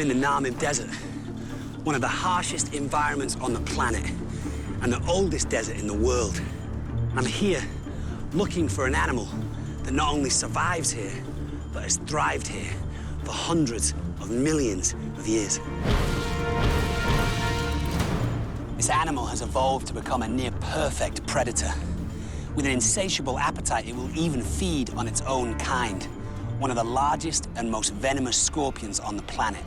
in the Namib Desert, one of the harshest environments on the planet, and the oldest desert in the world. I'm here looking for an animal that not only survives here, but has thrived here for hundreds of millions of years. This animal has evolved to become a near-perfect predator. With an insatiable appetite, it will even feed on its own kind, one of the largest and most venomous scorpions on the planet,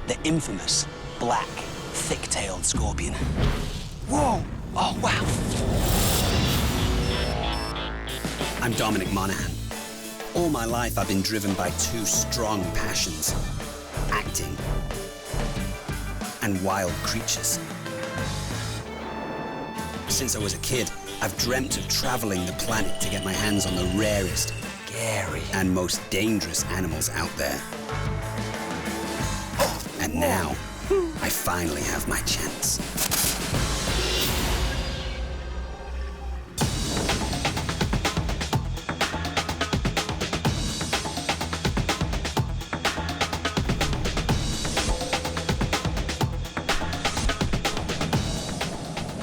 the infamous black, thick-tailed scorpion. Whoa! Oh, wow! I'm Dominic Monaghan. All my life, I've been driven by two strong passions: acting and wild creatures. Since I was a kid, I've dreamt of traveling the planet to get my hands on the rarest, scary, and most dangerous animals out there. And now, I finally have my chance.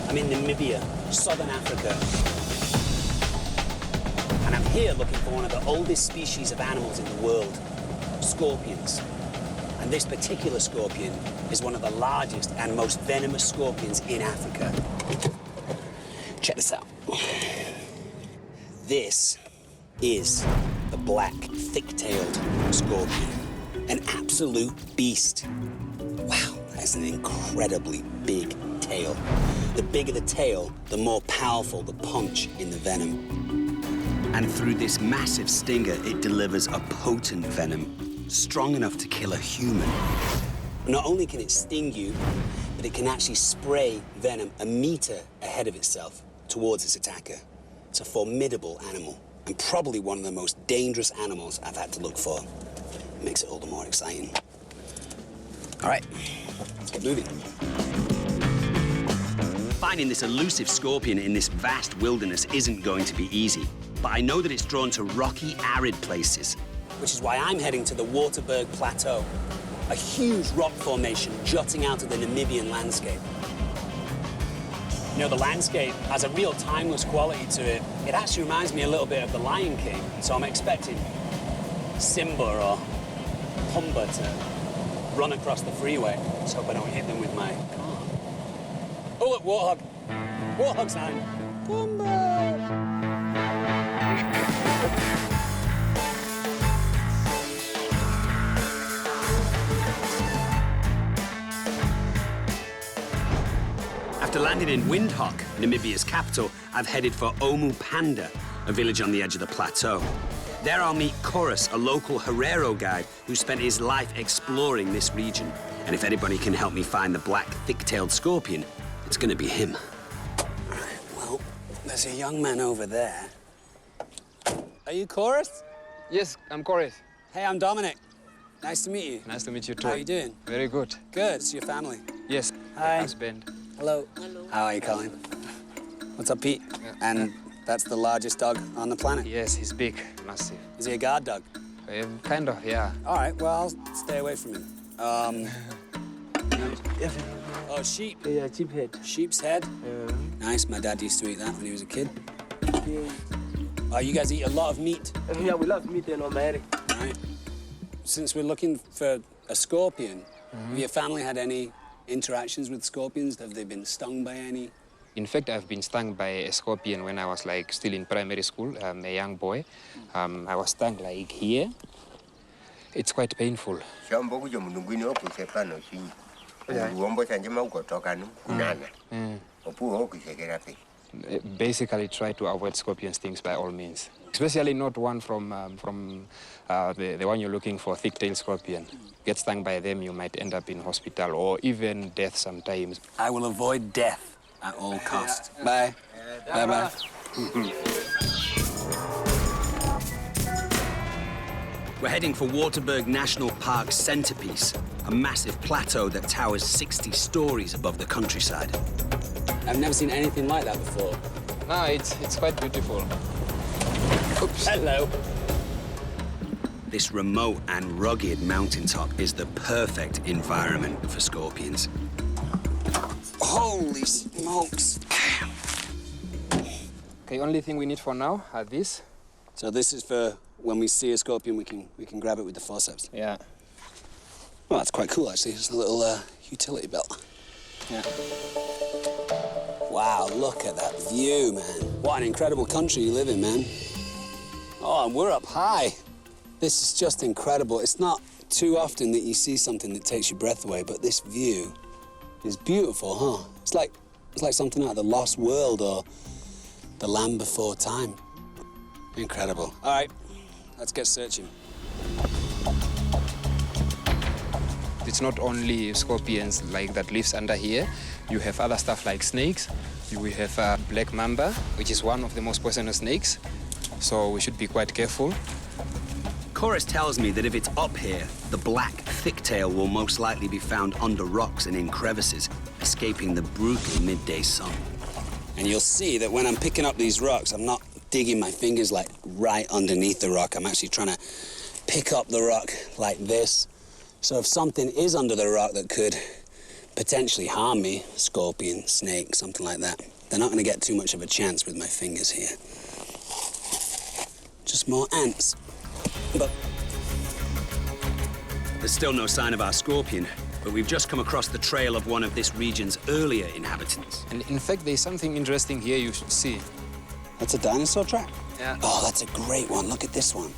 I'm in Namibia, southern Africa. And I'm here looking for one of the oldest species of animals in the world, scorpions. And this particular scorpion is one of the largest and most venomous scorpions in Africa. Check this out. This is the black, thick-tailed scorpion, an absolute beast. Wow, that's an incredibly big tail. The bigger the tail, the more powerful the punch in the venom. And through this massive stinger, it delivers a potent venom, strong enough to kill a human. Not only can it sting you, but it can actually spray venom a metre ahead of itself towards its attacker. It's a formidable animal, and probably one of the most dangerous animals I've had to look for. It makes it all the more exciting. All right, let's get moving. Finding this elusive scorpion in this vast wilderness isn't going to be easy, but I know that it's drawn to rocky, arid places, which is why I'm heading to the Waterberg Plateau, a huge rock formation jutting out of the Namibian landscape. You know, the landscape has a real timeless quality to it. It actually reminds me a little bit of the Lion King, so I'm expecting Simba or Pumbaa to run across the freeway. Let's hope I don't hit them with my car. Oh, look, warthog. Warthog sign. Pumbaa! After landing in Windhoek, Namibia's capital, I've headed for Opu Panda, a village on the edge of the plateau. There I'll meet Chorus, a local Herero guide who spent his life exploring this region. And if anybody can help me find the black, thick-tailed scorpion, it's gonna be him. All right, well, there's a young man over there. Are you Chorus? Yes, I'm Chorus. Hey, I'm Dominic. Nice to meet you. Nice to meet you too. How are you doing? Very good. Good. It's your family. Yes. Hi. Husband. Hello. Hello. How are you, Colin? What's up, Pete? Yeah. And that's the largest dog on the planet? Yes, he's big, massive. Is he a guard dog? Kind of, yeah. All right, well, I'll stay away from him. Oh, sheep. Yeah, sheep head. Sheep's head? Nice. My dad used to eat that when he was a kid. Yeah. Oh, you guys eat a lot of meat? Yeah, we love meat and Omeri. Right. Since we're looking for a scorpion, have your family had any interactions with scorpions? Have they been stung by any? In fact, I've been stung by a scorpion when I was like still in primary school, a young boy. I was stung like here. It's quite painful. Basically, try to avoid scorpion stings by all means. Especially not one from the one you're looking for, thick-tailed scorpion. Get stung by them, you might end up in hospital or even death sometimes. I will avoid death at all costs. Bye. Bye-bye. We're heading for Waterberg National Park's centerpiece, a massive plateau that towers 60 stories above the countryside. I've never seen anything like that before. No, it's quite beautiful. Oops. Hello. this remote and rugged mountaintop is the perfect environment for scorpions. Holy smokes. Okay, only thing we need for now are these. So this is for when we see a scorpion, we can grab it with the forceps. Yeah. Well, that's quite cool, actually. It's a little utility belt. Yeah. Wow, look at that view, man. What an incredible country you live in, man. Oh, and we're up high. This is just incredible. It's not too often that you see something that takes your breath away, but this view is beautiful, huh? It's like something out of the Lost World or The Land Before Time. Incredible. All right, let's get searching. It's not only scorpions like that lives under here. You have other stuff like snakes. We have black mamba, which is one of the most poisonous snakes. So we should be quite careful. Chorus tells me that if it's up here, the black thicktail will most likely be found under rocks and in crevices, escaping the brutal midday sun. And you'll see that when I'm picking up these rocks, I'm not digging my fingers like right underneath the rock. I'm actually trying to pick up the rock like this. So if something is under the rock that could potentially harm me, scorpion, snake, something like that, they're not going to get too much of a chance with my fingers here. Just more ants. But there's still no sign of our scorpion, but we've just come across the trail of one of this region's earlier inhabitants. And in fact, there's something interesting here you should see. That's a dinosaur track? Yeah. Oh, that's a great one. Look at this one.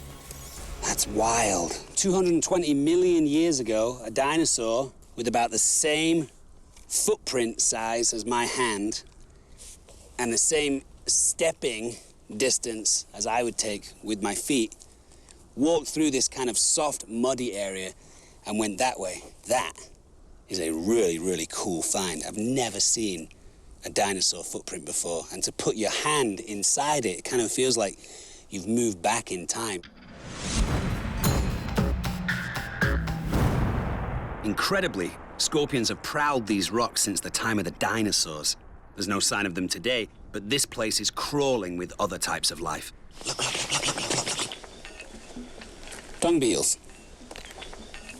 That's wild. 220 million years ago, a dinosaur with about the same footprint size as my hand and the same stepping distance as I would take with my feet, walked through this kind of soft, muddy area and went that way. That is a really, really cool find. I've never seen a dinosaur footprint before, and to put your hand inside it, it kind of feels like you've moved back in time. Incredibly, scorpions have prowled these rocks since the time of the dinosaurs. There's no sign of them today, but this place is crawling with other types of life. Look. Dung beetles.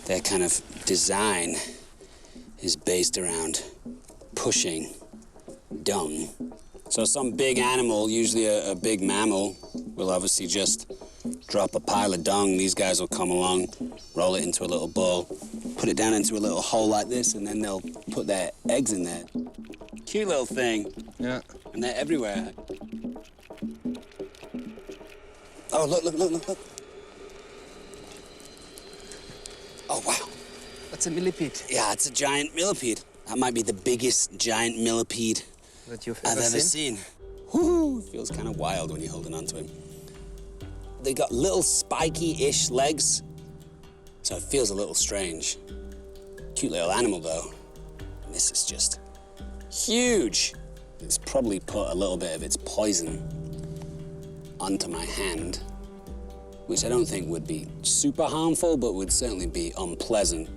Their kind of design is based around pushing dung. So some big animal, usually a big mammal, will obviously just drop a pile of dung. These guys will come along, roll it into a little ball, put it down into a little hole like this, and then they'll put their eggs in there. Cute little thing. Yeah. And they're everywhere. Oh, look. Oh, wow. That's a millipede. Yeah, it's a giant millipede. That might be the biggest giant millipede That you've I've ever seen. Whoo! Feels kind of wild when you're holding on to him. They got little spiky-ish legs, so it feels a little strange. Cute little animal, though. And this is just huge. It's probably put a little bit of its poison onto my hand, which I don't think would be super harmful, but would certainly be unpleasant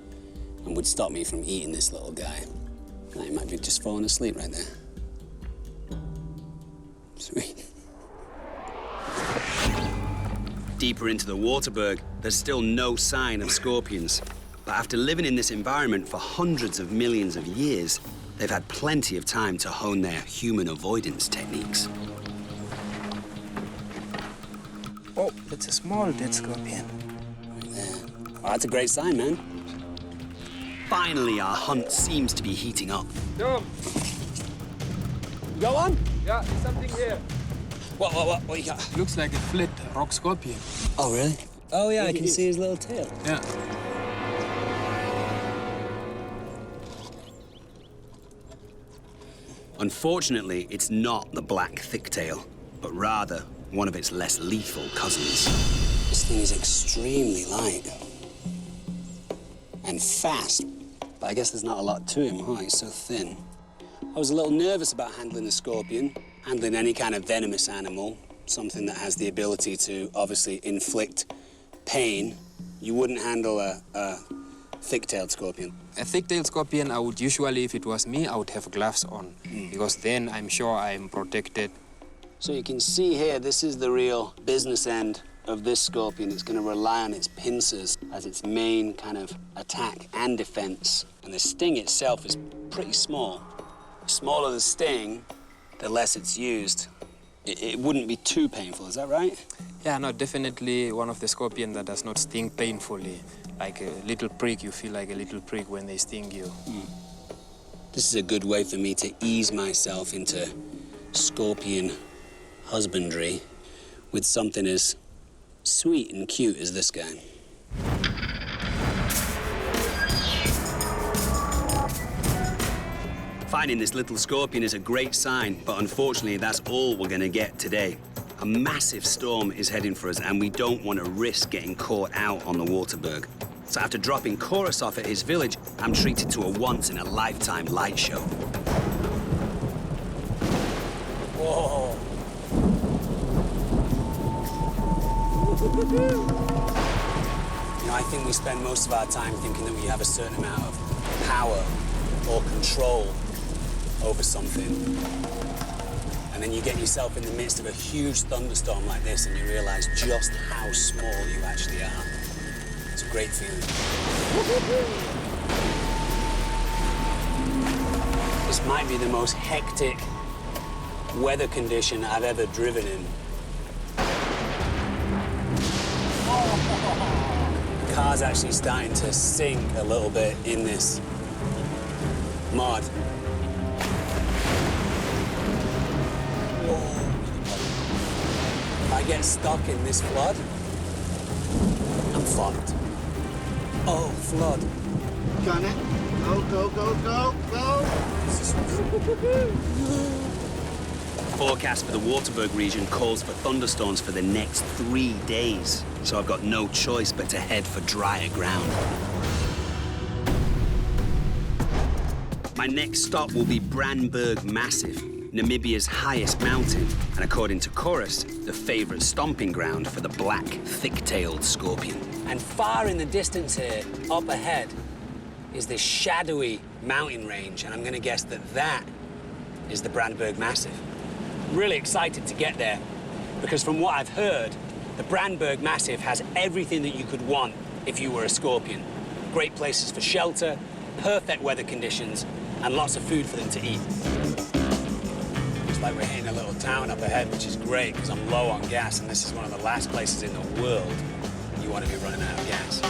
and would stop me from eating this little guy. Now, he might be just falling asleep right there. Sweet. Deeper into the Waterberg, there's still no sign of scorpions. But after living in this environment for hundreds of millions of years, they've had plenty of time to hone their human avoidance techniques. Oh, it's a small dead scorpion. Right there. Oh, that's a great sign, man. Finally, our hunt seems to be heating up. Dom! Go on. Yeah, there's something here. What you got? Looks like a flat rock scorpion. Oh, really? Oh, yeah, I can see his little tail. Yeah. Unfortunately, it's not the black thicktail, but rather one of its less lethal cousins. This thing is extremely light and fast, but I guess there's not a lot to him, huh? He's so thin. I was a little nervous about handling a scorpion, handling any kind of venomous animal, something that has the ability to obviously inflict pain. You wouldn't handle a thick-tailed scorpion. A thick-tailed scorpion, I would usually, if it was me, I would have gloves on, because then I'm sure I'm protected. So you can see here, this is the real business end of this scorpion, it's going to rely on its pincers as its main kind of attack and defense. And the sting itself is pretty small. The smaller the sting, the less it's used. It wouldn't be too painful, is that right? Yeah, no, definitely one of the scorpions that does not sting painfully. Like a little prick, you feel like a little prick when they sting you. This is a good way for me to ease myself into scorpion husbandry with something as sweet and cute as this guy. Finding this little scorpion is a great sign, but unfortunately, that's all we're gonna get today. A massive storm is heading for us, and we don't want to risk getting caught out on the Waterberg. So after dropping Chorus off at his village, I'm treated to a once-in-a-lifetime light show. Whoa. You know, I think we spend most of our time thinking that we have a certain amount of power or control over something. And then you get yourself in the midst of a huge thunderstorm like this and you realize just how small you actually are. It's a great feeling. This might be the most hectic weather condition I've ever driven in. The car's actually starting to sink a little bit in this mud. If I get stuck in this flood, I'm fucked. Oh, flood. Gun it. Go, go, go, go, go. Forecast for the Waterberg region calls for thunderstorms for the next 3 days. So I've got no choice but to head for drier ground. My next stop will be Brandberg Massive, Namibia's highest mountain, and according to Chorus, the favorite stomping ground for the black, thick-tailed scorpion. And far in the distance here, up ahead, is this shadowy mountain range, and I'm gonna guess that that is the Brandberg Massive. I'm really excited to get there, because from what I've heard, the Brandberg Massive has everything that you could want if you were a scorpion. Great places for shelter, perfect weather conditions, and lots of food for them to eat. Looks like we're hitting a little town up ahead, which is great, because I'm low on gas, and this is one of the last places in the world you want to be running out of gas.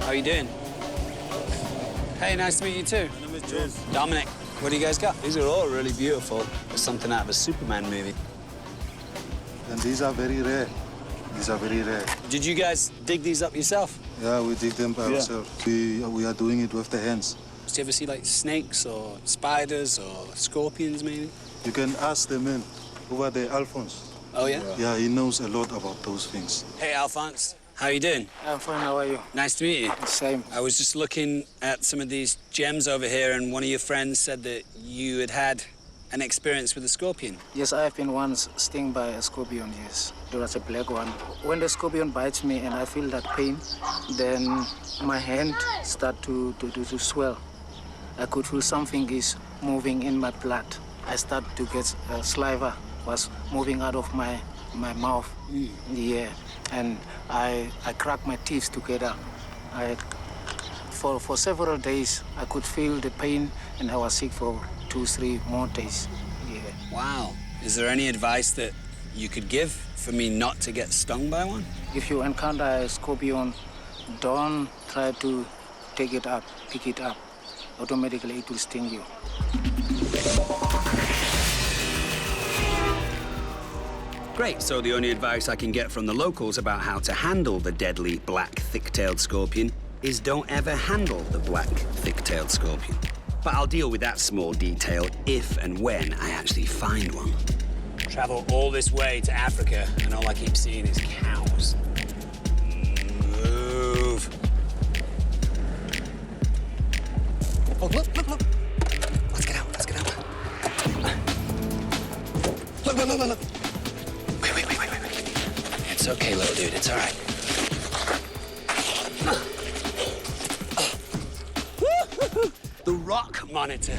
How are you doing? Hey, nice to meet you too. My name is John. Dominic, what do you guys got? These are all really beautiful. There's something out of a Superman movie. And these are very rare. These are very rare. Did you guys dig these up yourself? Yeah, we dig them by ourselves. We are doing it with the hands. Did you ever see like snakes or spiders or scorpions maybe? You can ask the man over there, Alphonse. Oh yeah? Yeah, he knows a lot about those things. Hey Alphonse, how you doing? I'm fine, how are you? Nice to meet you. Same. I was just looking at some of these gems over here and one of your friends said that you had had an experience with a scorpion. Yes, I have been once stung by a scorpion, yes. It was a black one. When the scorpion bites me and I feel that pain, then my hand start to swell. I could feel something is moving in my blood. I start to get saliva was moving out of my mouth. Yeah, and I cracked my teeth together. For several days, I could feel the pain and I was sick for 2-3 more days. Yeah. Wow. Is there any advice that you could give for me not to get stung by one? If you encounter a scorpion, don't try to take it up, pick it up. Automatically it will sting you. Great, so the only advice I can get from the locals about how to handle the deadly black thick-tailed scorpion is don't ever handle the black thick-tailed scorpion. But I'll deal with that small detail if and when I actually find one. Travel all this way to Africa, and all I keep seeing is cows. Move. Oh, look, look, look. Let's get out, let's get out. Look, look, look, look, look. Wait. It's okay, little dude, it's all right. The rock monitor.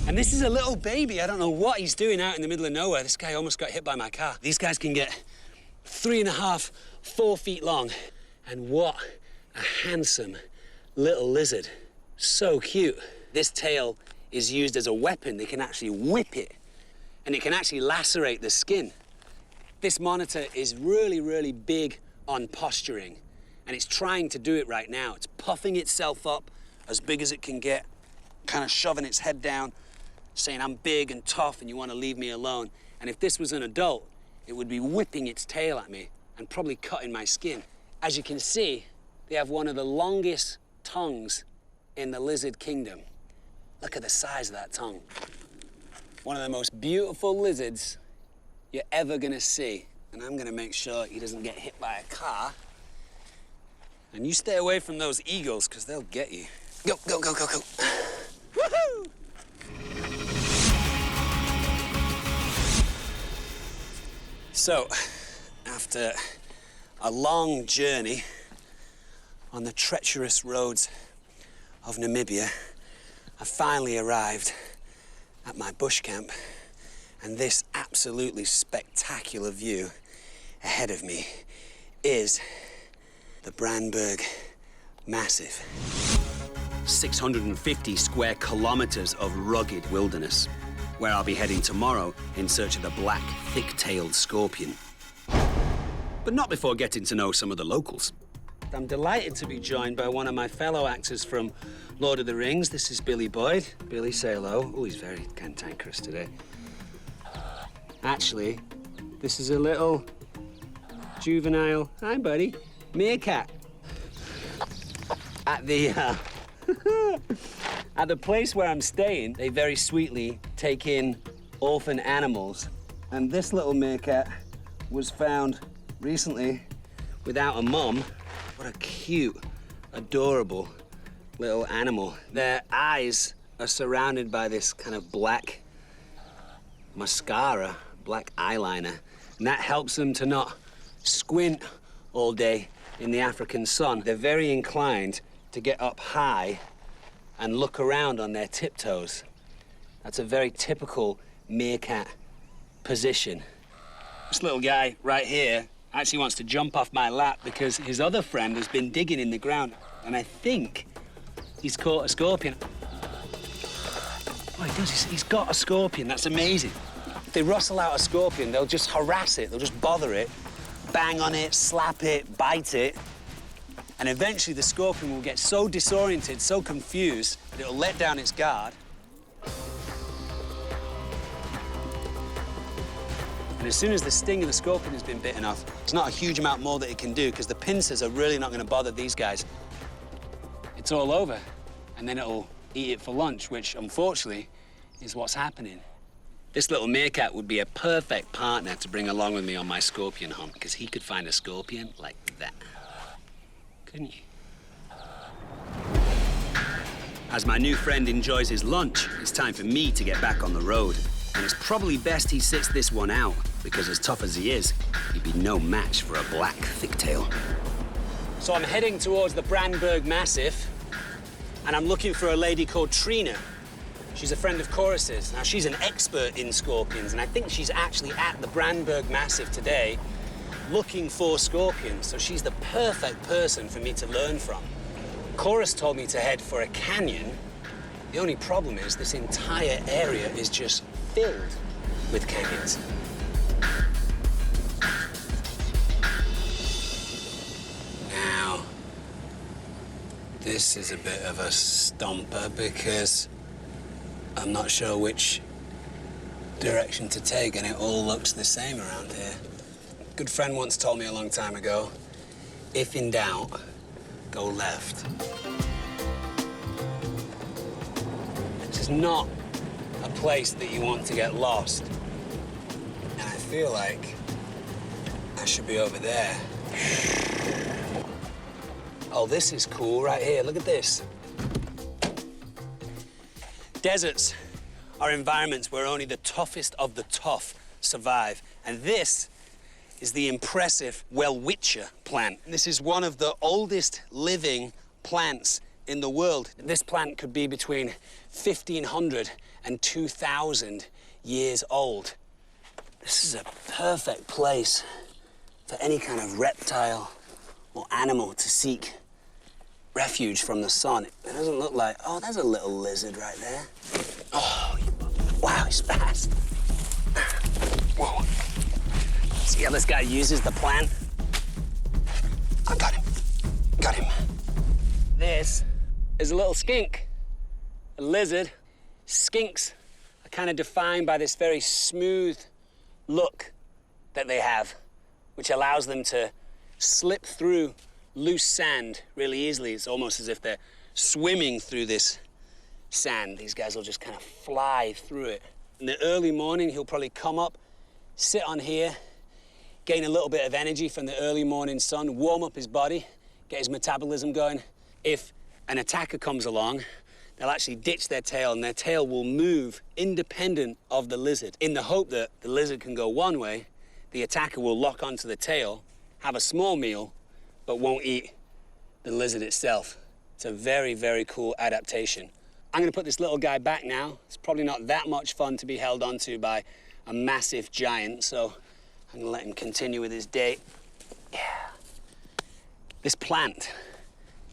And this is a little baby. I don't know what he's doing out in the middle of nowhere. This guy almost got hit by my car. These guys can get 3.5, 4 feet long. And what a handsome little lizard. So cute. This tail is used as a weapon. They can actually whip it, and it can actually lacerate the skin. This monitor is really, really big on posturing, and it's trying to do it right now. It's puffing itself up as big as it can get, kind of shoving its head down, saying, I'm big and tough and you want to leave me alone. And if this was an adult, it would be whipping its tail at me and probably cutting my skin. As you can see, they have one of the longest tongues in the lizard kingdom. Look at the size of that tongue. One of the most beautiful lizards you're ever gonna see. And I'm gonna make sure he doesn't get hit by a car. And you stay away from those eagles, because they'll get you. Go, go, go, go, go. Woohoo! So, after a long journey on the treacherous roads of Namibia, I finally arrived at my bush camp, and this absolutely spectacular view ahead of me is the Brandberg Massive. 650 square kilometers of rugged wilderness, where I'll be heading tomorrow in search of the black, thick-tailed scorpion. But not before getting to know some of the locals. I'm delighted to be joined by one of my fellow actors from Lord of the Rings. This is Billy Boyd. Billy, say hello. Oh, he's very cantankerous today. Actually, this is a little juvenile, hi buddy, meerkat. At the at the place where I'm staying, they very sweetly take in orphan animals. And this little meerkat was found recently without a mum. What a cute, adorable little animal. Their eyes are surrounded by this kind of black mascara, black eyeliner, and that helps them to not squint all day in the African sun. They're very inclined to get up high and look around on their tiptoes. That's a very typical meerkat position. This little guy right here actually wants to jump off my lap because his other friend has been digging in the ground, and I think he's caught a scorpion. Oh, he does. He's got a scorpion. That's amazing. If they rustle out a scorpion, they'll just harass it. They'll just bother it, bang on it, slap it, bite it. And eventually the scorpion will get so disoriented, so confused, that it'll let down its guard. And as soon as the sting of the scorpion has been bitten off, there's not a huge amount more that it can do, because the pincers are really not going to bother these guys. It's all over, and then it'll eat it for lunch, which, unfortunately, is what's happening. This little meerkat would be a perfect partner to bring along with me on my scorpion hunt, because he could find a scorpion like that. Couldn't you? As my new friend enjoys his lunch, it's time for me to get back on the road. And it's probably best he sits this one out, because as tough as he is, he'd be no match for a black thicktail. So I'm heading towards the Brandberg Massive, and I'm looking for a lady called Trina. She's a friend of Chorus's. Now, she's an expert in scorpions, and I think she's actually at the Brandberg Massive today looking for scorpions, so she's the perfect person for me to learn from. Chorus told me to head for a canyon. The only problem is this entire area is just filled with canyons. Now, this is a bit of a stomper because I'm not sure which direction to take, and it all looks the same around here. A good friend once told me a long time ago, if in doubt, go left. This is not a place that you want to get lost. And I feel like I should be over there. Oh, this is cool right here. Look at this. Deserts are environments where only the toughest of the tough survive. And this is the impressive welwitschia plant. This is one of the oldest living plants in the world. This plant could be between 1,500 and 2,000 years old. This is a perfect place for any kind of reptile or animal to seek refuge from the sun. It doesn't look like... Oh, there's a little lizard right there. Oh, wow, he's fast. Whoa. See how this guy uses the plant? I got him. Got him. This is a little skink. A lizard. Skinks are kind of defined by this very smooth look that they have, which allows them to slip through loose sand really easily. It's almost as if they're swimming through this sand. These guys will just kind of fly through it. In the early morning, he'll probably come up, sit on here, gain a little bit of energy from the early morning sun, warm up his body, get his metabolism going. If an attacker comes along, they'll actually ditch their tail, and their tail will move independent of the lizard. In the hope that the lizard can go one way, the attacker will lock onto the tail, have a small meal, but won't eat the lizard itself. It's a very, very cool adaptation. I'm gonna put this little guy back now. It's probably not that much fun to be held onto by a massive giant, so I'm gonna let him continue with his day. Yeah. This plant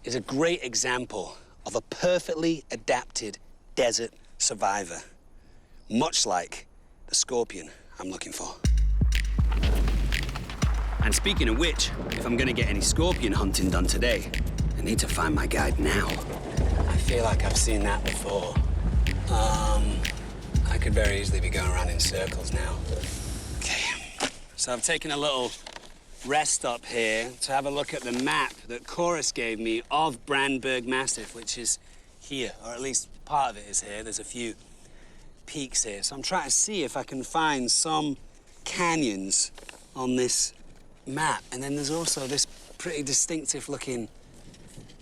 is a great example of a perfectly adapted desert survivor, much like the scorpion I'm looking for. And speaking of which, if I'm gonna get any scorpion hunting done today, I need to find my guide now. I feel like I've seen that before. I could very easily be going around in circles now. Okay, so I've taken a little rest up here to have a look at the map that Chorus gave me of Brandberg Massive, which is here, or at least part of it is here. There's a few peaks here. So I'm trying to see if I can find some canyons on this map. And then there's also this pretty distinctive looking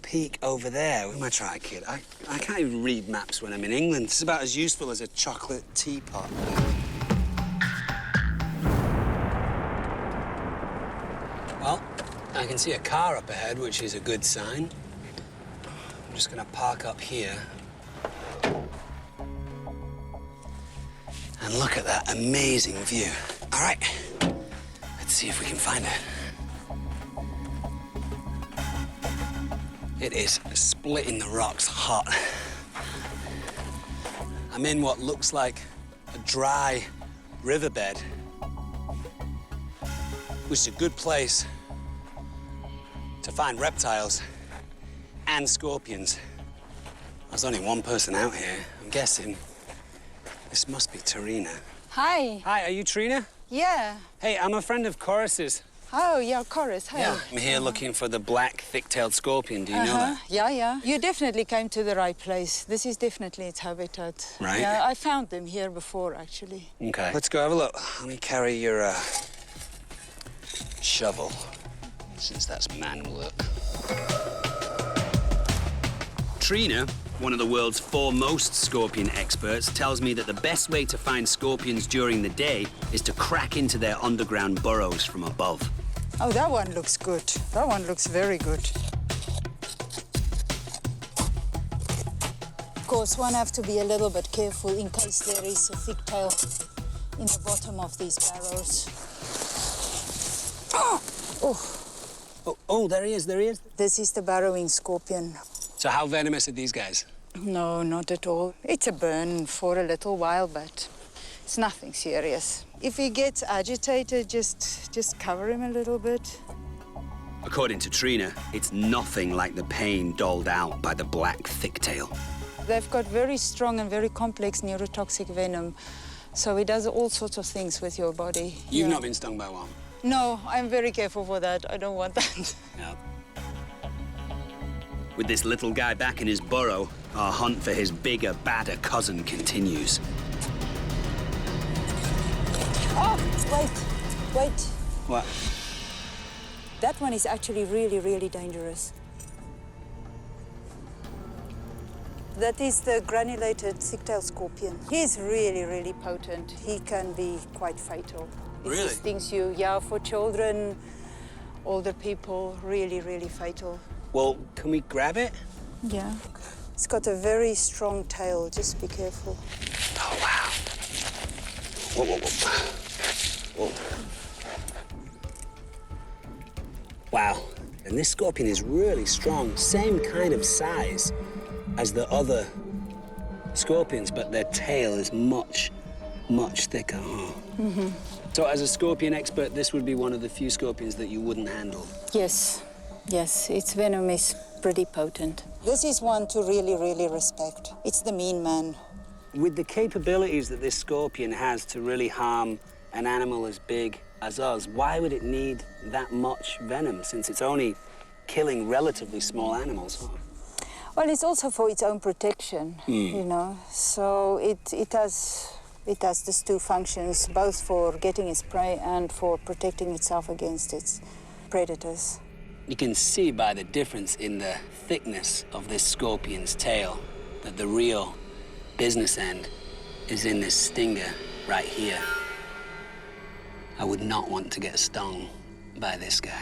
peak over there. What am I trying, kid? I can't even read maps when I'm in England. It's about as useful as a chocolate teapot. Well, I can see a car up ahead, which is a good sign. I'm just gonna park up here. And look at that amazing view. All right, let's see if we can find it. It is splitting the rocks hot. I'm in what looks like a dry riverbed, which is a good place to find reptiles and scorpions. There's only one person out here. I'm guessing this must be Tarina. Hi. Hi, are you Trina? Yeah. Hey, I'm a friend of Chorus's. Oh, yeah, Chorus. Hi. Yeah. I'm here looking for the black thick-tailed scorpion. Do you know that? Yeah, yeah. You definitely came to the right place. This is definitely its habitat. Right. Yeah, I found them here before, actually. Okay. Let's go have a look. Let me carry your shovel, since that's man work. Trina, one of the world's foremost scorpion experts, tells me that the best way to find scorpions during the day is to crack into their underground burrows from above. Oh, that one looks good. That one looks very good. Of course, one have to be a little bit careful in case there is a thick tail in the bottom of these barrows. Oh, there he is, there he is. This is the burrowing scorpion. So how venomous are these guys? No, not at all. It's a burn for a little while, but it's nothing serious. If he gets agitated, just cover him a little bit. According to Trina, it's nothing like the pain doled out by the black thicktail. They've got very strong and very complex neurotoxic venom, so it does all sorts of things with your body. You've not been stung by one? No, I'm very careful for that. I don't want that. No. With this little guy back in his burrow, our hunt for his bigger, badder cousin continues. Oh, wait. What? That one is actually really, really dangerous. That is the granulated thick-tailed scorpion. He's really, really potent. He can be quite fatal. Really? If he stings you, yeah, for children, older people, really, really fatal. Well, can we grab it? Yeah. It's got a very strong tail, just be careful. Oh, wow. Whoa, whoa, whoa. Whoa. Wow. And this scorpion is really strong. Same kind of size as the other scorpions, but their tail is much, much thicker, huh? Mm-hmm. So as a scorpion expert, this would be one of the few scorpions that you wouldn't handle? Yes. Yes, its venom is pretty potent. This is one to really, really respect. It's the mean man. With the capabilities that this scorpion has to really harm an animal as big as us, why would it need that much venom, since it's only killing relatively small animals? Huh? Well, it's also for its own protection, you know. So it has these two functions, both for getting its prey and for protecting itself against its predators. You can see by the difference in the thickness of this scorpion's tail that the real business end is in this stinger right here. I would not want to get stung by this guy.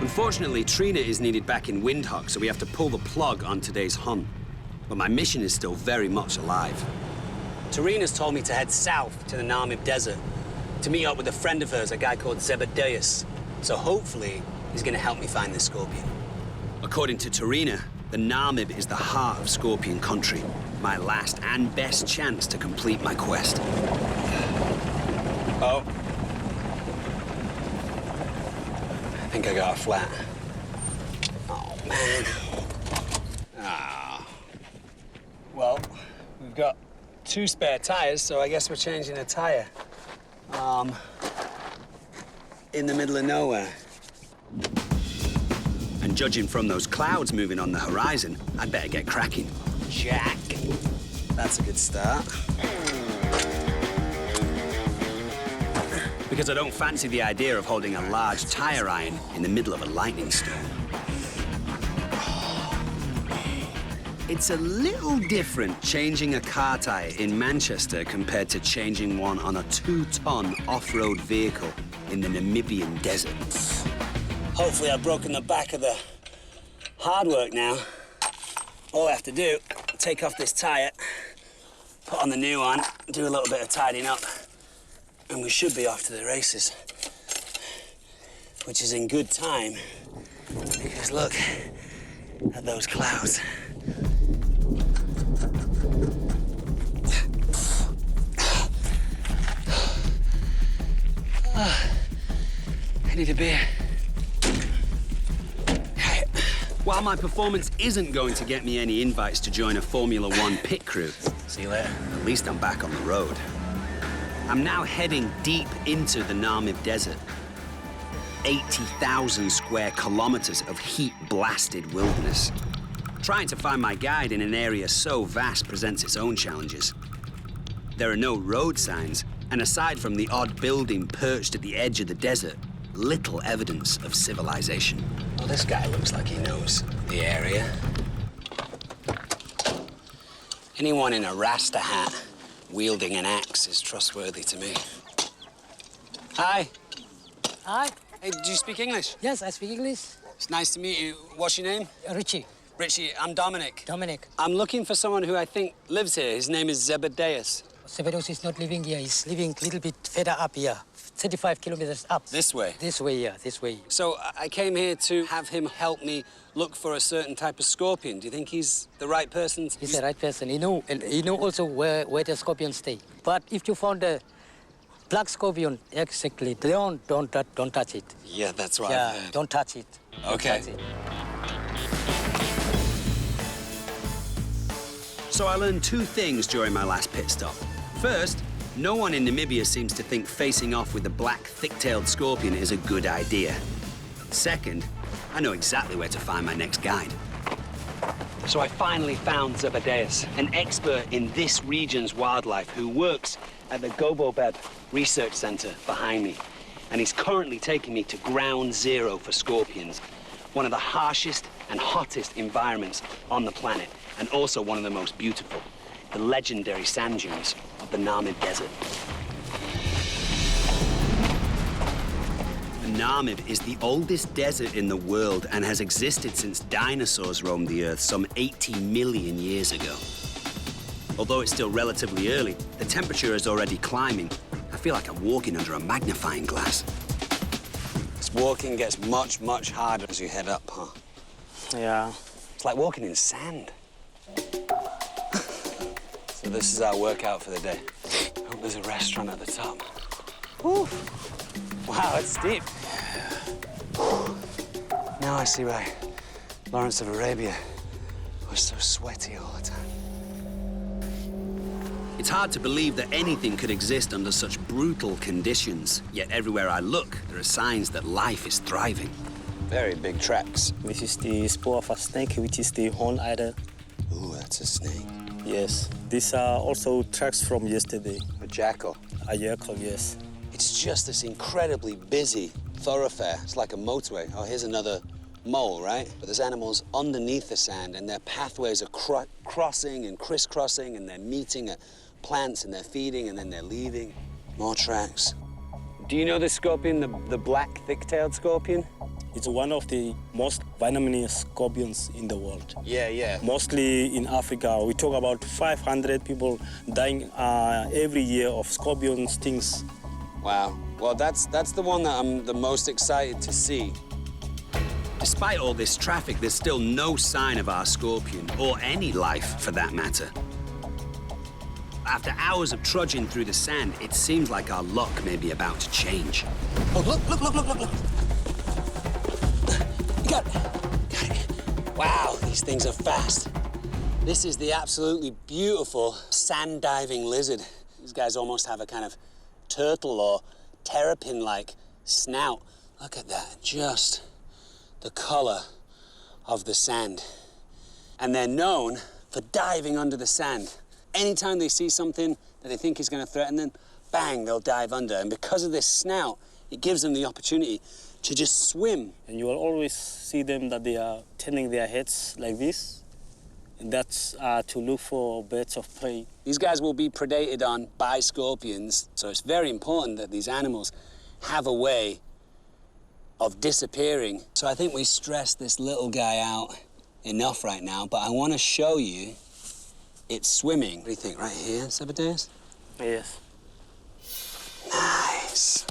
Unfortunately, Trina is needed back in Windhoek, so we have to pull the plug on today's hunt. But my mission is still very much alive. Tarina's told me to head south to the Namib Desert to meet up with a friend of hers, a guy called Zebedeus. So hopefully, he's gonna help me find this scorpion. According to Tarina, the Namib is the heart of scorpion country. My last and best chance to complete my quest. Oh. I think I got a flat. Oh, man. Ah. Well, we've got 2 spare tires, so I guess we're changing a tire. In the middle of nowhere. And judging from those clouds moving on the horizon, I'd better get cracking. Jack. That's a good start. Because I don't fancy the idea of holding a large tire iron in the middle of a lightning storm. It's a little different changing a car tire in Manchester compared to changing one on a 2-ton off-road vehicle in the Namibian desert. Hopefully I've broken the back of the hard work now. All I have to do, take off this tire, put on the new one, do a little bit of tidying up, and we should be off to the races. Which is in good time, because look at those clouds. I need a beer. While my performance isn't going to get me any invites to join a Formula One pit crew, see you later, at least I'm back on the road. I'm now heading deep into the Namib Desert. 80,000 square kilometers of heat-blasted wilderness. Trying to find my guide in an area so vast presents its own challenges. There are no road signs, and aside from the odd building perched at the edge of the desert, little evidence of civilization. Well, this guy looks like he knows the area. Anyone in a Rasta hat wielding an axe is trustworthy to me. Hi. Hi. Hey, do you speak English? Yes, I speak English. It's nice to meet you. What's your name? Richie. Richie, I'm Dominic. Dominic. I'm looking for someone who I think lives here. His name is Zebedeus. Zebedeus is not living here. He's living a little bit further up here, 35 kilometers up. This way? This way, yeah, this way. So I came here to have him help me look for a certain type of scorpion. Do you think he's the right person? He's the right person. He know also where the scorpions stay. But if you found a black scorpion, exactly, don't touch it. Yeah, that's right. Yeah, don't touch it. Okay. Don't touch it. So I learned 2 things during my last pit stop. First, no one in Namibia seems to think facing off with the black thick-tailed scorpion is a good idea. Second, I know exactly where to find my next guide. So I finally found Zebedeus, an expert in this region's wildlife who works at the Gobobeb Research Center behind me. And he's currently taking me to ground zero for scorpions, one of the harshest and hottest environments on the planet, and also one of the most beautiful, the legendary sand dunes of the Namib Desert. The Namib is the oldest desert in the world and has existed since dinosaurs roamed the Earth some 80 million years ago. Although it's still relatively early, the temperature is already climbing. I feel like I'm walking under a magnifying glass. This walking gets much, much harder as you head up, huh? Yeah. It's like walking in sand. So this is our workout for the day. I hope there's a restaurant at the top. Whew. Wow, it's steep. Now I see why Lawrence of Arabia was so sweaty all the time. It's hard to believe that anything could exist under such brutal conditions. Yet everywhere I look, there are signs that life is thriving. Very big tracks. This is the spoor of a snake, which is the horned idol. Ooh, that's a snake. Yes. These are also tracks from yesterday. A jackal. A jackal, yes. It's just this incredibly busy thoroughfare. It's like a motorway. Oh, here's another mole, right? But there's animals underneath the sand, and their pathways are crossing and crisscrossing, and they're meeting at plants, and they're feeding, and then they're leaving. More tracks. Do you know the scorpion, the black thick-tailed scorpion? It's one of the most venomous scorpions in the world. Yeah, yeah. Mostly in Africa. We talk about 500 people dying every year of scorpion stings. Wow. Well, that's the one that I'm the most excited to see. Despite all this traffic, there's still no sign of our scorpion, or any life for that matter. After hours of trudging through the sand, it seems like our luck may be about to change. Oh, look. You got it. Wow, these things are fast. This is the absolutely beautiful sand diving lizard. These guys almost have a kind of turtle or terrapin-like snout. Look at that, just the color of the sand. And they're known for diving under the sand. Anytime they see something that they think is going to threaten them, bang, they'll dive under. And because of this snout, it gives them the opportunity to just swim. And you will always see them that they are turning their heads like this. And that's to look for birds of prey. These guys will be predated on by scorpions, so it's very important that these animals have a way of disappearing. So I think we stressed this little guy out enough right now, but I want to show you it's swimming. What do you think, right here, Zebedeus? Yes. Nice.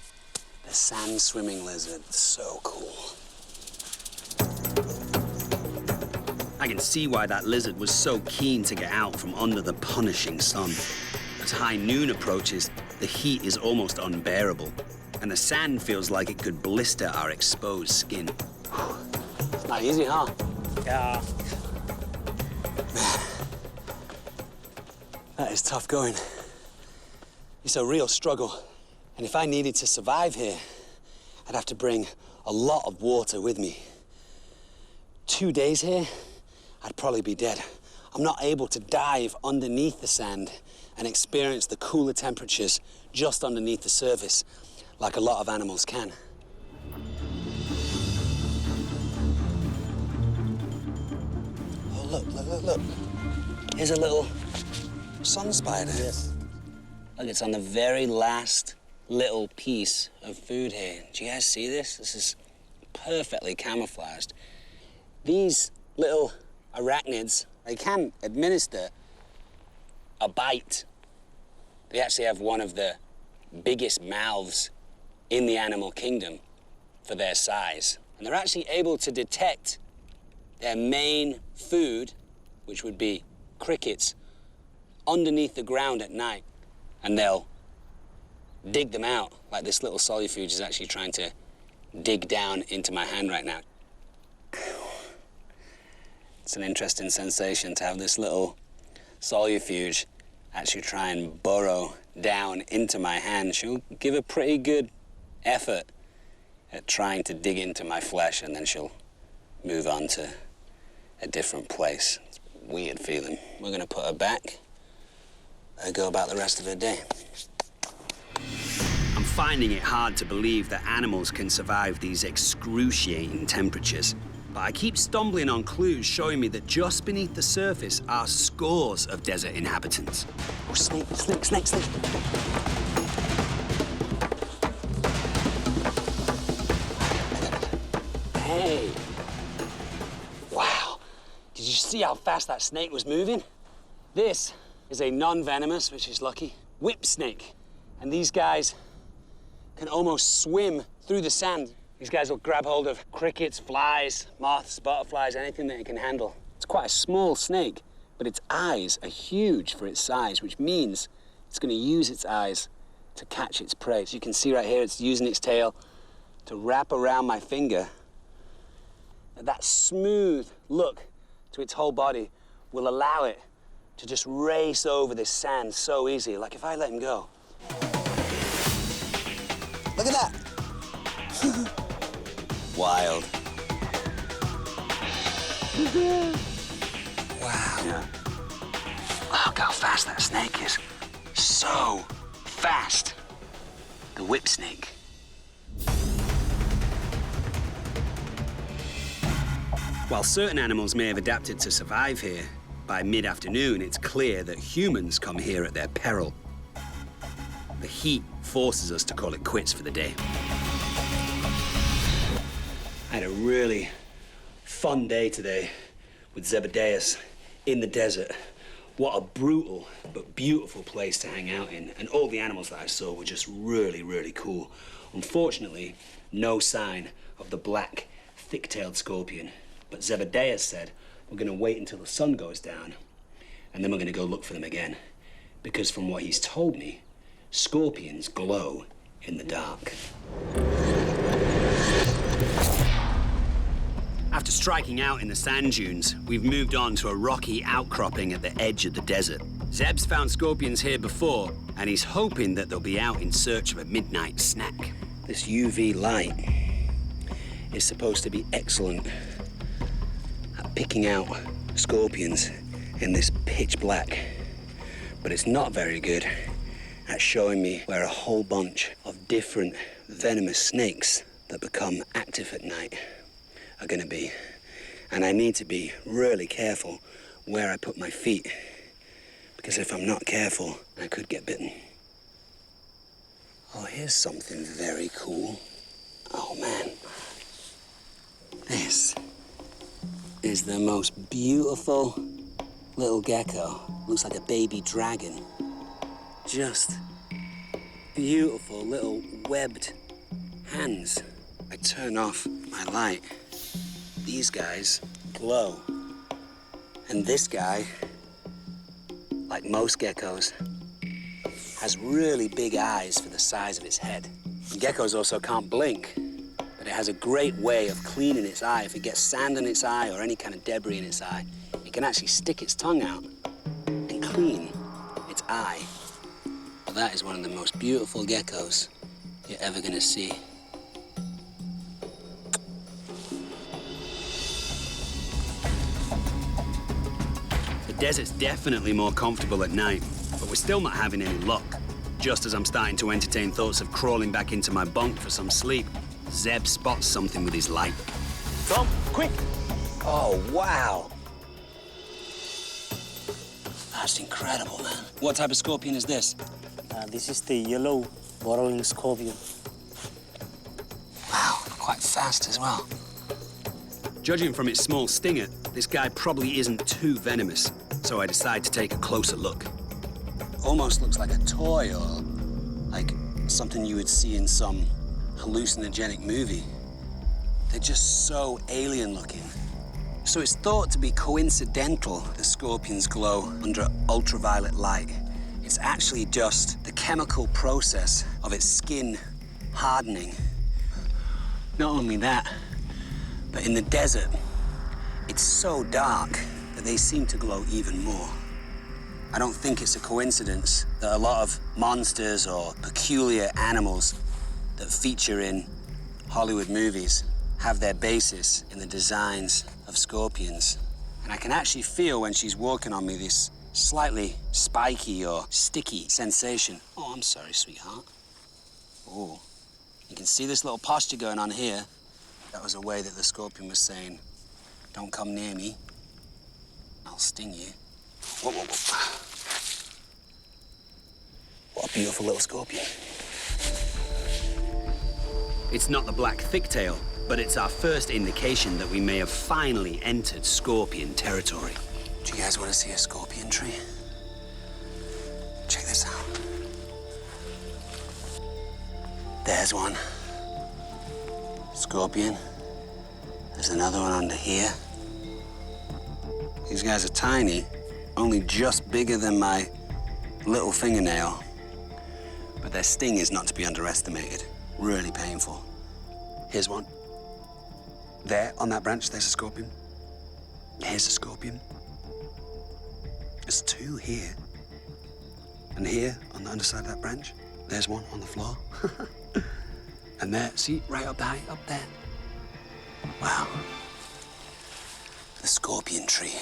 The sand swimming lizard, so cool. I can see why that lizard was so keen to get out from under the punishing sun. As high noon approaches, the heat is almost unbearable, and the sand feels like it could blister our exposed skin. It's not easy, huh? Yeah. That is tough going. It's a real struggle. And if I needed to survive here, I'd have to bring a lot of water with me. 2 days here, I'd probably be dead. I'm not able to dive underneath the sand and experience the cooler temperatures just underneath the surface like a lot of animals can. Oh, look. Here's a little sun spider. Yes. Look, it's on the very last little piece of food here. Do you guys see this? This is perfectly camouflaged. These little arachnids, they can administer a bite. They actually have one of the biggest mouths in the animal kingdom for their size. And they're actually able to detect their main food, which would be crickets, underneath the ground at night. And they'll dig them out, like this little solifuge is actually trying to dig down into my hand right now. It's an interesting sensation to have this little solifuge actually try and burrow down into my hand. She'll give a pretty good effort at trying to dig into my flesh, and then she'll move on to a different place. It's a weird feeling. We're gonna put her back and go about the rest of her day. I'm finding it hard to believe that animals can survive these excruciating temperatures. But I keep stumbling on clues showing me that just beneath the surface are scores of desert inhabitants. Oh, snake. Hey. Wow. Did you see how fast that snake was moving? This is a non-venomous, which is lucky, whip snake. And these guys can almost swim through the sand. These guys will grab hold of crickets, flies, moths, butterflies, anything that it can handle. It's quite a small snake, but its eyes are huge for its size, which means it's going to use its eyes to catch its prey. So you can see right here, it's using its tail to wrap around my finger. And that smooth look to its whole body will allow it to just race over this sand so easy. Like if I let him go. Look at that. Wild. Wow. Yeah. Look how fast that snake is. So fast. The whip snake. While certain animals may have adapted to survive here, by mid-afternoon it's clear that humans come here at their peril. The heat forces us to call it quits for the day. I had a really fun day today with Zebedeus in the desert. What a brutal but beautiful place to hang out in. And all the animals that I saw were just really, really cool. Unfortunately, no sign of the black, thick-tailed scorpion. But Zebedeus said we're going to wait until the sun goes down and then we're going to go look for them again. Because from what he's told me, scorpions glow in the dark. After striking out in the sand dunes, we've moved on to a rocky outcropping at the edge of the desert. Zeb's found scorpions here before, and he's hoping that they'll be out in search of a midnight snack. This UV light is supposed to be excellent at picking out scorpions in this pitch black, but it's not very good at showing me where a whole bunch of different venomous snakes that become active at night are gonna be. And I need to be really careful where I put my feet, because if I'm not careful, I could get bitten. Oh, here's something very cool. Oh man. This is the most beautiful little gecko. Looks like a baby dragon. Just beautiful little webbed hands. I turn off my light. These guys glow. And this guy, like most geckos, has really big eyes for the size of its head. And geckos also can't blink, but it has a great way of cleaning its eye. If it gets sand in its eye or any kind of debris in its eye, it can actually stick its tongue out and clean its eye. Well, that is one of the most beautiful geckos you're ever gonna see. The desert's definitely more comfortable at night, but we're still not having any luck. Just as I'm starting to entertain thoughts of crawling back into my bunk for some sleep, Zeb spots something with his light. Tom, quick! Oh, wow. That's incredible, man. What type of scorpion is this? This is the yellow burrowing scorpion. Wow, quite fast as well. Judging from its small stinger, this guy probably isn't too venomous, so I decide to take a closer look. Almost looks like a toy or like something you would see in some hallucinogenic movie. They're just so alien looking. So it's thought to be coincidental the scorpions glow under ultraviolet light. It's actually just the chemical process of its skin hardening. Not only that, but in the desert, it's so dark that they seem to glow even more. I don't think it's a coincidence that a lot of monsters or peculiar animals that feature in Hollywood movies have their basis in the designs of scorpions. And I can actually feel when she's walking on me this slightly spiky or sticky sensation. Oh, I'm sorry, sweetheart. Oh, you can see this little posture going on here. That was a way that the scorpion was saying, don't come near me, I'll sting you. Whoa, whoa, whoa. What a beautiful little scorpion. It's not the black thicktail, but it's our first indication that we may have finally entered scorpion territory. Do you guys want to see a scorpion tree? Check this out. There's one. Scorpion. There's another one under here. These guys are tiny, only just bigger than my little fingernail. But their sting is not to be underestimated. Really painful. Here's one. There, on that branch, there's a scorpion. Here's a scorpion. There's two here. And here, on the underside of that branch, there's one on the floor. And there, see, right up high, up there. Wow. The scorpion tree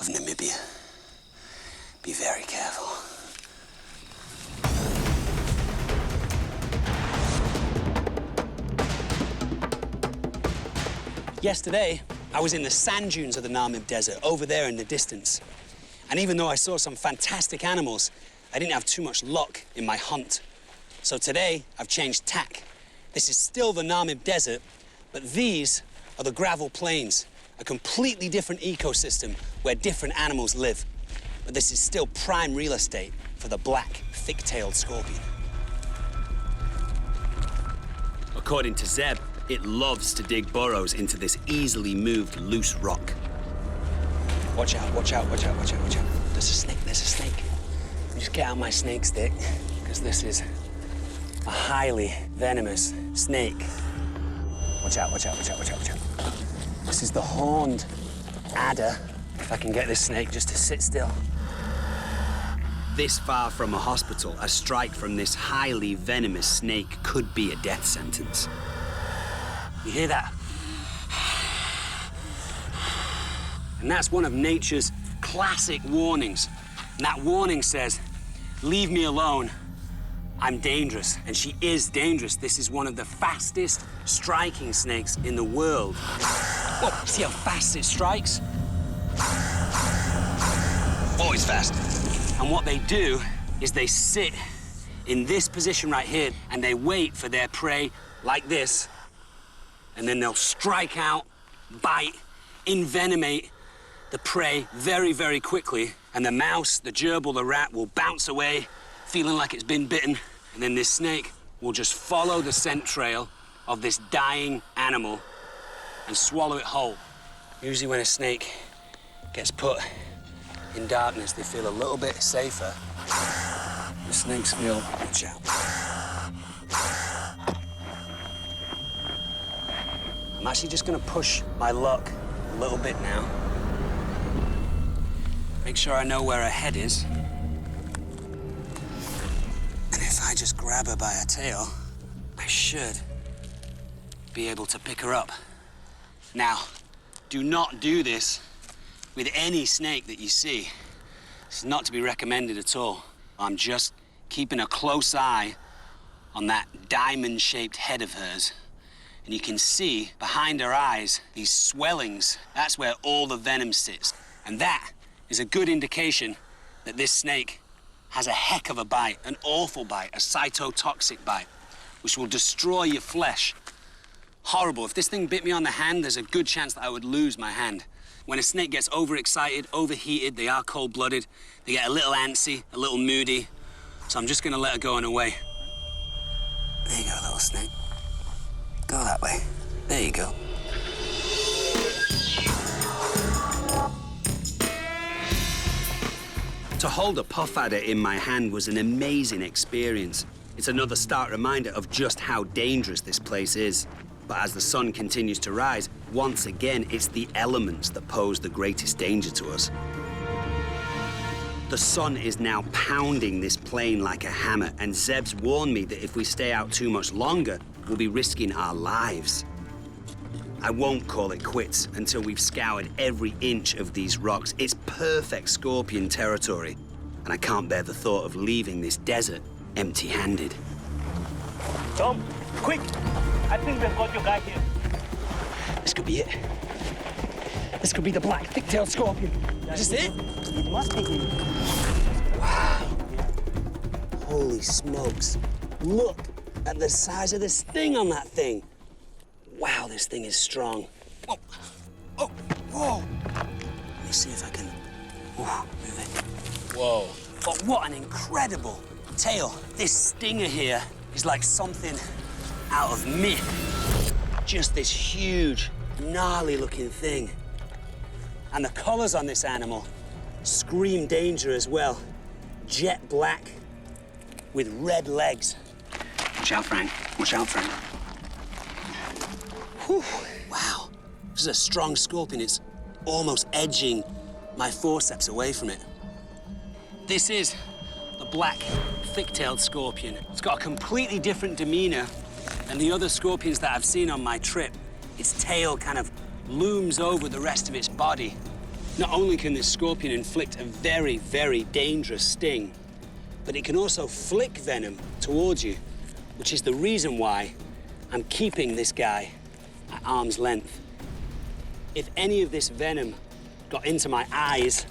of Namibia. Be very careful. Yesterday, I was in the sand dunes of the Namib Desert, over there in the distance. And even though I saw some fantastic animals, I didn't have too much luck in my hunt. So today, I've changed tack. This is still the Namib Desert, but these are the gravel plains, a completely different ecosystem where different animals live. But this is still prime real estate for the black, thick-tailed scorpion. According to Zeb, it loves to dig burrows into this easily moved loose rock. Watch out, watch out, watch out, watch out, watch out. There's a snake, there's a snake. Just get out my snake stick, because this is a highly venomous snake. Watch out, watch out, watch out, watch out, watch out. This is the horned adder. If I can get this snake just to sit still. This far from a hospital, a strike from this highly venomous snake could be a death sentence. You hear that? And that's one of nature's classic warnings. And that warning says, leave me alone. I'm dangerous. And she is dangerous. This is one of the fastest striking snakes in the world. Whoa, see how fast it strikes? Always fast. And what they do is they sit in this position right here and they wait for their prey like this. And then they'll strike out, bite, envenomate the prey very, very quickly. And the mouse, the gerbil, the rat will bounce away, feeling like it's been bitten. And then this snake will just follow the scent trail of this dying animal and swallow it whole. Usually when a snake gets put in darkness, they feel a little bit safer. The snakes feel, watch out. I'm actually just gonna push my luck a little bit now. Make sure I know where her head is. And if I just grab her by her tail, I should be able to pick her up. Now, do not do this with any snake that you see. It's not to be recommended at all. I'm just keeping a close eye on that diamond-shaped head of hers. And you can see behind her eyes, these swellings, that's where all the venom sits. And that is a good indication that this snake has a heck of a bite, an awful bite, a cytotoxic bite, which will destroy your flesh. Horrible. If this thing bit me on the hand, there's a good chance that I would lose my hand. When a snake gets overexcited, overheated, they are cold-blooded, they get a little antsy, a little moody. So I'm just gonna let her go on her way. There you go, little snake. Go that way. There you go. To hold a puff adder in my hand was an amazing experience. It's another stark reminder of just how dangerous this place is. But as the sun continues to rise, once again, it's the elements that pose the greatest danger to us. The sun is now pounding this plain like a hammer, and Zeb's warned me that if we stay out too much longer, we'll be risking our lives. I won't call it quits until we've scoured every inch of these rocks. It's perfect scorpion territory, and I can't bear the thought of leaving this desert empty-handed. Tom, quick! I think we've got your guy here. This could be it. This could be the black, thick-tailed scorpion. Is this it? It must be him. Wow. Holy smokes. Look at the size of this thing on that thing. Wow, this thing is strong. Whoa. Oh, whoa. Let me see if I can move it. Whoa. But what an incredible tail. This stinger here is like something out of myth. Just this huge, gnarly-looking thing. And the colors on this animal scream danger as well. Jet black with red legs. Watch out, Frank. Watch out, Frank. Whew. Wow. This is a strong scorpion. It's almost edging my forceps away from it. This is the black thick-tailed scorpion. It's got a completely different demeanor than the other scorpions that I've seen on my trip. Its tail kind of looms over the rest of its body. Not only can this scorpion inflict a very, very dangerous sting, but it can also flick venom towards you, which is the reason why I'm keeping this guy at arm's length. If any of this venom got into my eyes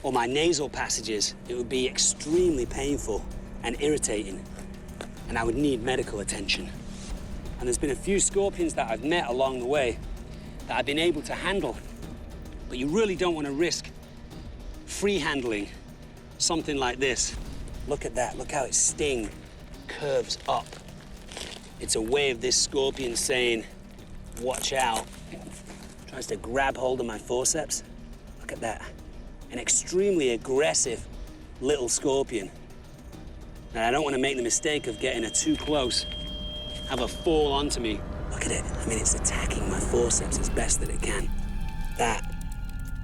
or my nasal passages, it would be extremely painful and irritating, and I would need medical attention. And there's been a few scorpions that I've met along the way that I've been able to handle, but you really don't want to risk free handling something like this. Look at that, look how its sting curves up. It's a way of this scorpion saying, watch out. Tries to grab hold of my forceps. Look at that. An extremely aggressive little scorpion. And I don't want to make the mistake of getting her too close, have her fall onto me. Look at it. I mean, it's attacking my forceps as best that it can. That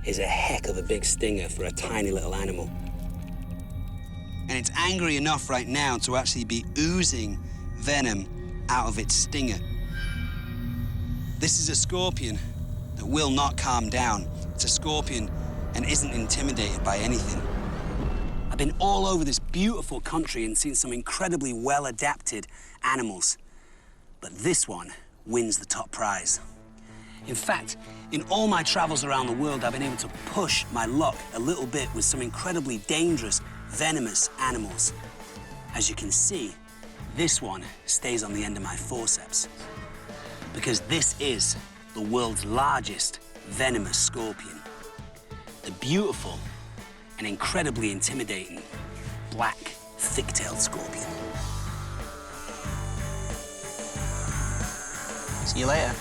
is a heck of a big stinger for a tiny little animal. And it's angry enough right now to actually be oozing venom out of its stinger. This is a scorpion that will not calm down. It's a scorpion and isn't intimidated by anything. I've been all over this beautiful country and seen some incredibly well-adapted animals, but this one wins the top prize. In fact, in all my travels around the world, I've been able to push my luck a little bit with some incredibly dangerous, venomous animals. As you can see, this one stays on the end of my forceps, because this is the world's largest venomous scorpion. The beautiful and incredibly intimidating black thick-tailed scorpion. See you later.